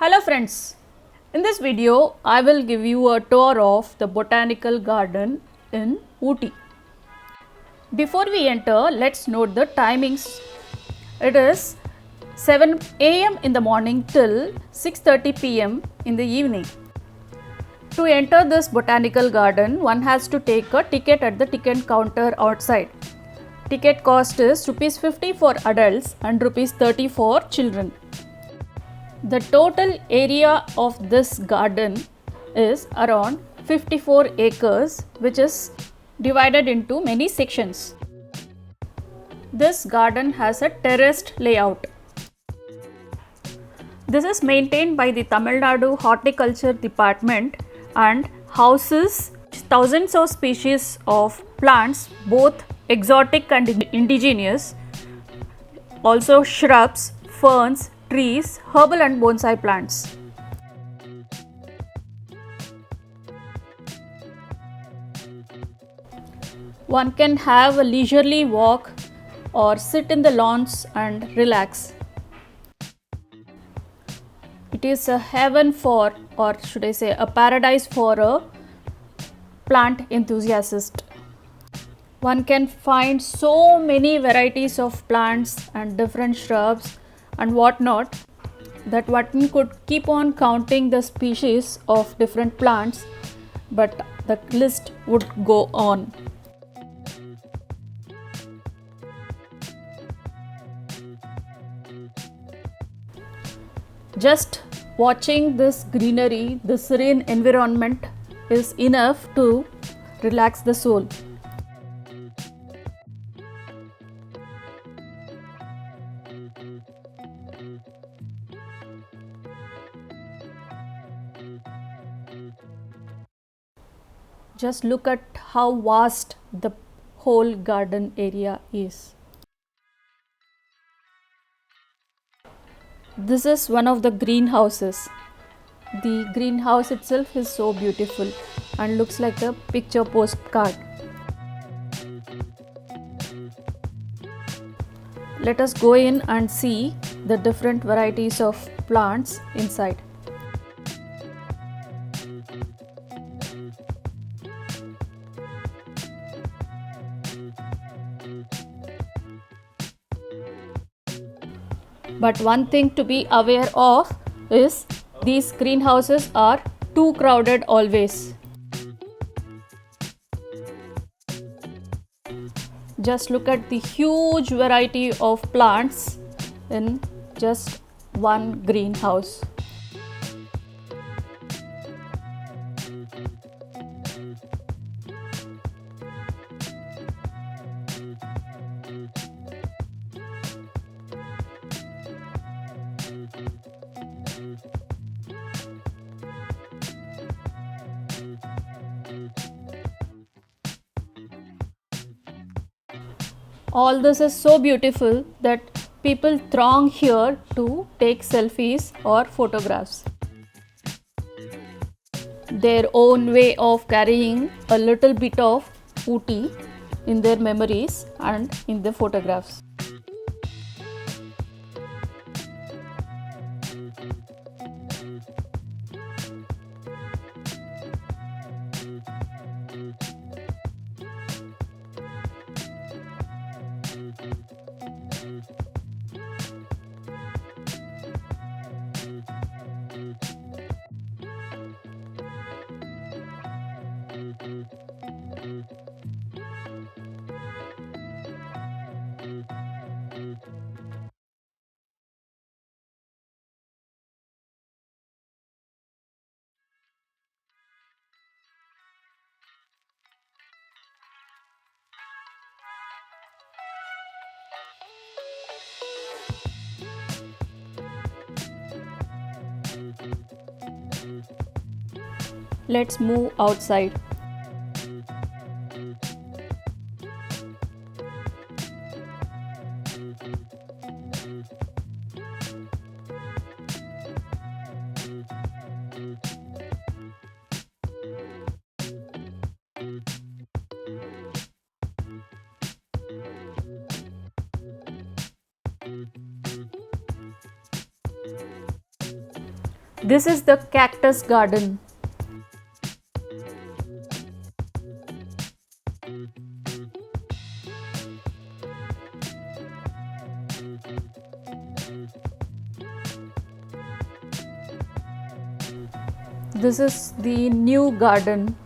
Hello friends, in this video I will give you a tour of the botanical garden in Ooty. Before we enter, let's note the timings. It is 7 am in the morning till 6:30 pm in the evening. To enter this botanical garden, one has to take a ticket at the ticket counter outside. Ticket cost is Rs 50 for adults and Rs 30 for children. The total area of this garden is around 54 acres, which is divided into many sections. This garden has a terraced layout. This is maintained by the Tamil Nadu Horticulture Department and houses thousands of species of plants, both exotic and indigenous, also shrubs, ferns, trees, herbal and bonsai plants. One can have a leisurely walk or sit in the lawns and relax. It is a heaven for, or should I say, a paradise for a plant enthusiast. One can find so many varieties of plants and different shrubs and whatnot that one could keep on counting the species of different plants, but the list would go on. Just watching this greenery, the serene environment is enough to relax the soul. Just look at how vast the whole garden area is. This is one of the greenhouses. The greenhouse itself is so beautiful and looks like a picture postcard. Let us go in and see the different varieties of plants inside. But one thing to be aware of is these greenhouses are too crowded always. Just look at the huge variety of plants in just one greenhouse. All this is so beautiful that people throng here to take selfies or photographs. Their own way of carrying a little bit of Ooty in their memories and in the photographs. Let's move outside. This is the cactus garden. This is the new garden.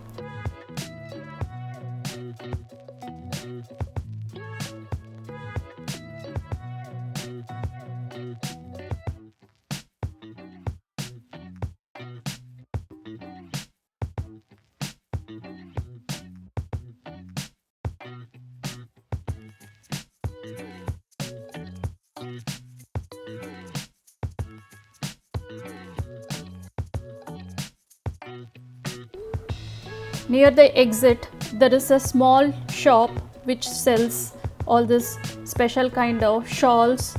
Near the exit, there is a small shop which sells all this special kind of shawls,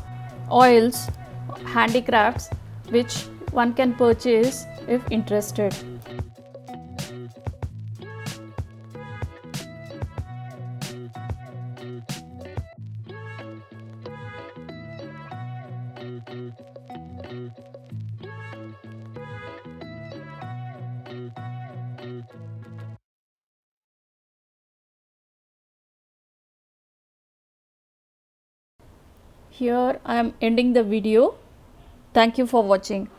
oils, handicrafts which one can purchase if interested. Here I am ending the video. Thank you for watching.